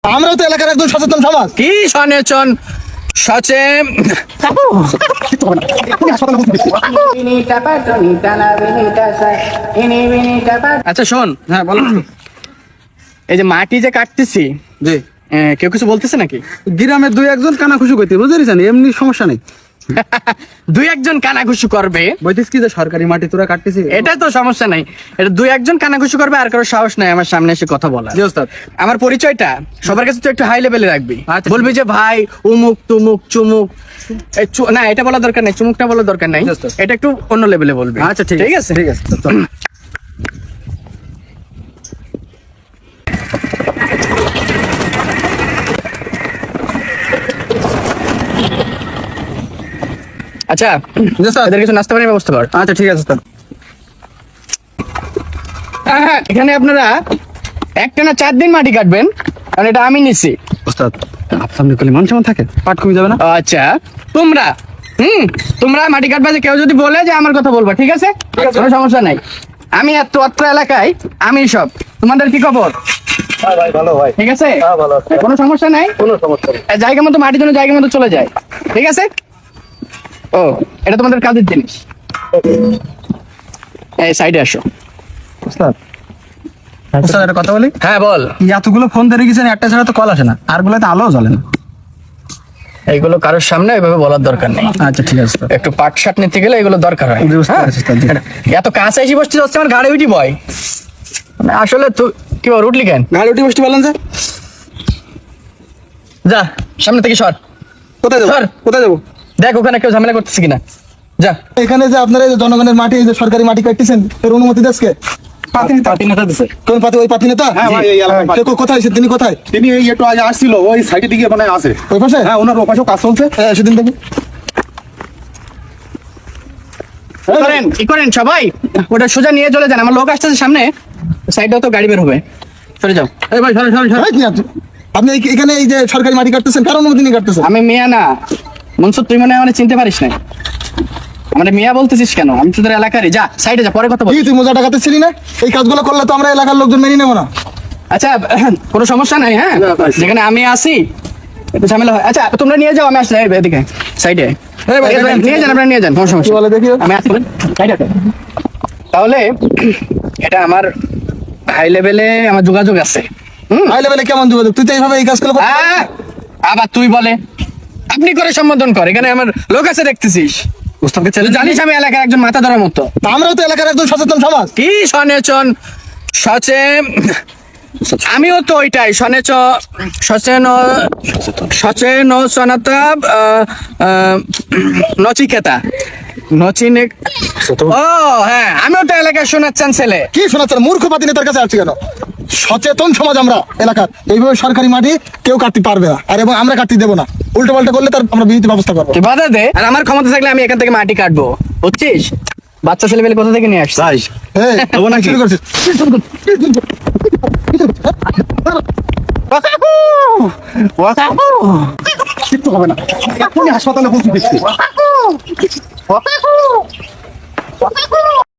আমরাও তো এলাকার একদম সচেতন সমাজ। কি সচেতন সচেতন? আচ্ছা শোন, হ্যাঁ বলো। এই যে মাটি যে কাটতেছি, জি, কেউ কিছু বলতেছে নাকি? গ্রামের দুই একজন কানা খুশি করতে বুঝতে এমনি সমস্যা নেই। দুই একজন কানাঘুষু করবে, বলতিস কি যে সরকারি মাটি তোরা কাটতেছি, এটা তো সমস্যা নাই। এটা দুই একজন কানাঘুষু করবে, আর কারো সাহস নাই আমার সামনে এসে কথা বলা। জি ওস্তাদ। আমার পরিচয়টা সবার কাছে তো একটু হাই লেভেলে রাখবি। আচ্ছা, বলবি যে ভাই উমুক তুমুক চুমুক, না এটা বলা দরকার নাই, চুমুকটা বলা দরকার নাই, জি ওস্তাদ। এটা একটু অন্য লেভেলে বলবি। আচ্ছা ঠিক আছে, ঠিক আছে চল। আচ্ছা জি স্যার। এদের কিছু নাস্তা পানির ব্যবস্থা কর। আচ্ছা ঠিক আছে স্যার। হ্যাঁ, এখানে আপনারা একটানা 4 দিন মাটি কাটবেন, কারণ এটা আমি নিছি। ওস্তাদ সামনে করলে মান সম্মান থাকে, পাট কমে যাবে না? আচ্ছা তোমরা তোমরা মাটি কাটবা, যে কেউ যদি বলে যে আমার কথা বলবা, ঠিক আছে? কোনো সমস্যা নাই। আমি এত অত্র এলাকায় আমি সব। তোমাদের কি খবর? হ্যাঁ ভাই ভালো ভাই। ঠিক আছে, হ্যাঁ ভালো আছে। কোনো সমস্যা নাই। কোনো সমস্যা নেই। জায়গা মতো মাটির জন্য জায়গা মতো চলে যায়, ঠিক আছে? ও এটা তোমাদের কাজের জিনিস। এই সাইডে আসো। ওস্তাদ ওস্তাদ একটা কথা বলি। হ্যাঁ বল। এতগুলো ফোন ধরে গেছেন, একটা ছাড়া তো কল আসে না, আর গুলোতে আলো জ্বলে না। এইগুলো কারোর সামনে এইভাবে বলার দরকার নেই। আচ্ছা ঠিক আছে স্যার। একটু পাট শাট নিতে গেলে এগুলো দরকার হয়। বুঝতে হ্যাঁ? পারছি, স্যার, জি। এত কাছে এসে বসতে হচ্ছে আমার ঘাড়ে উঠি বয়। মানে আসলে তুই কি বল উঠলি কেন? গাড়ি উঠে বসতে পারলেন স্যার? যা সামনে থেকে সর। কোথায় যাবো? স্যার। কোথায় যাবো? দেখ ওখানে কেউ ঝামেলা করতেছে কিনা। যা। এখানে যে আপনারা এই যে জনগণের মাটি, এই যে সরকারি মাটি কাটতেছেন, এর অনুমতি দেশকে? পার্টি নেতা দিছে। কোন পাতি? ওই পাতি নেতা? হ্যাঁ ভাই, এই এলাকার পার্টি। কোথায় তিনি কোথায়? তিনি এই একটু আগে আসছিল, ওই সাইডের দিকে মানে আছে। ওই পাশে? হ্যাঁ, ওনার ওপাশেও কাজ চলছে। হ্যাঁ সেদিন দেখি। কি করেন সবাই? ওটা সোজা নিয়ে চলে যান, আমার লোক আসতেছে সামনে, সাইডেও তো গাড়ি বের হবে। সরে যাও। এই ভাই সরেন সরেন সরেন। এই কি আপনি? আপনি এখানে এই যে সরকারি মাটি কাটতেছেন, কার অনুমতি নিয়ে কাটতেছেন? আমি মিয়া না মনসুর, তুই মনে হয় আমার চিনতে পারিস না। আমাদের মিয়া বলতেছিস কেন? আমি তোদের এলাকারই। যা সাইডে যা, পরে কথা বল। কি তুই মজা টাকাতেছিলি না? এই কাজগুলো করলে তো আমরা এলাকার লোকজন মেনে নেবো না। আচ্ছা কোনো সমস্যা নাই। হ্যাঁ, যেখানে আমি আসি একটু ঝামেলা হয়। আচ্ছা তোমরা নিয়ে যাও, আমি আসলে এদিকে সাইডে। এই ভাই, নিয়ে যান, আপনারা নিয়ে যান, কোনো কি সমস্যা বলে দেখি? আমি আসি সাইডে। তাহলে এটা আমার হাই লেভেলে আমার যোগাযোগ আছে। হাই লেভেলে কেমন যোগাযোগ? তুই তো এইভাবে এই কাজগুলো করতে পারিস না। আবার তুই বলে আপনি করে সম্বোধন করে, এখানে আমার লোক আছে দেখতেছিস। ওস্তাদকে ছেড়ে তুই জানিস আমি এলাকার একজন মাথা ধরার মতো। তা আমরাও তো এলাকার একদম সচেতন সমাজ। কি সচেতন আমিও তো ওইটাই সচেতনতা নচিকেতা নচিনে। ও হ্যাঁ, আমিও তো এলাকায় শোনাচ্ছেন ছেলে। কি শোনাচ্ছেন? মূর্খ পাতি নেতার কাছে আসছি কেন? সচেতন সমাজ আমরা এলাকার। এইভাবে সরকারি মাটি কেউ কাটতে পারবে না, আর এবং আমরা কাটতে দেবো না। উল্টো পাল্টা করলে তার আমরা বিহিত ব্যবস্থা করবো। তুই বাধা দে, আর আমার ক্ষমতা থাকলে আমি এখান থেকে মাটি কাটবো, বুঝছিস? বাচ্চা ছেলে পেলে কোথা থেকে নিয়ে আসছিস? এই, শুরু করছিস? কিচ্ছু হবে না। এখনই হাসপাতালে পৌঁছে দিচ্ছি।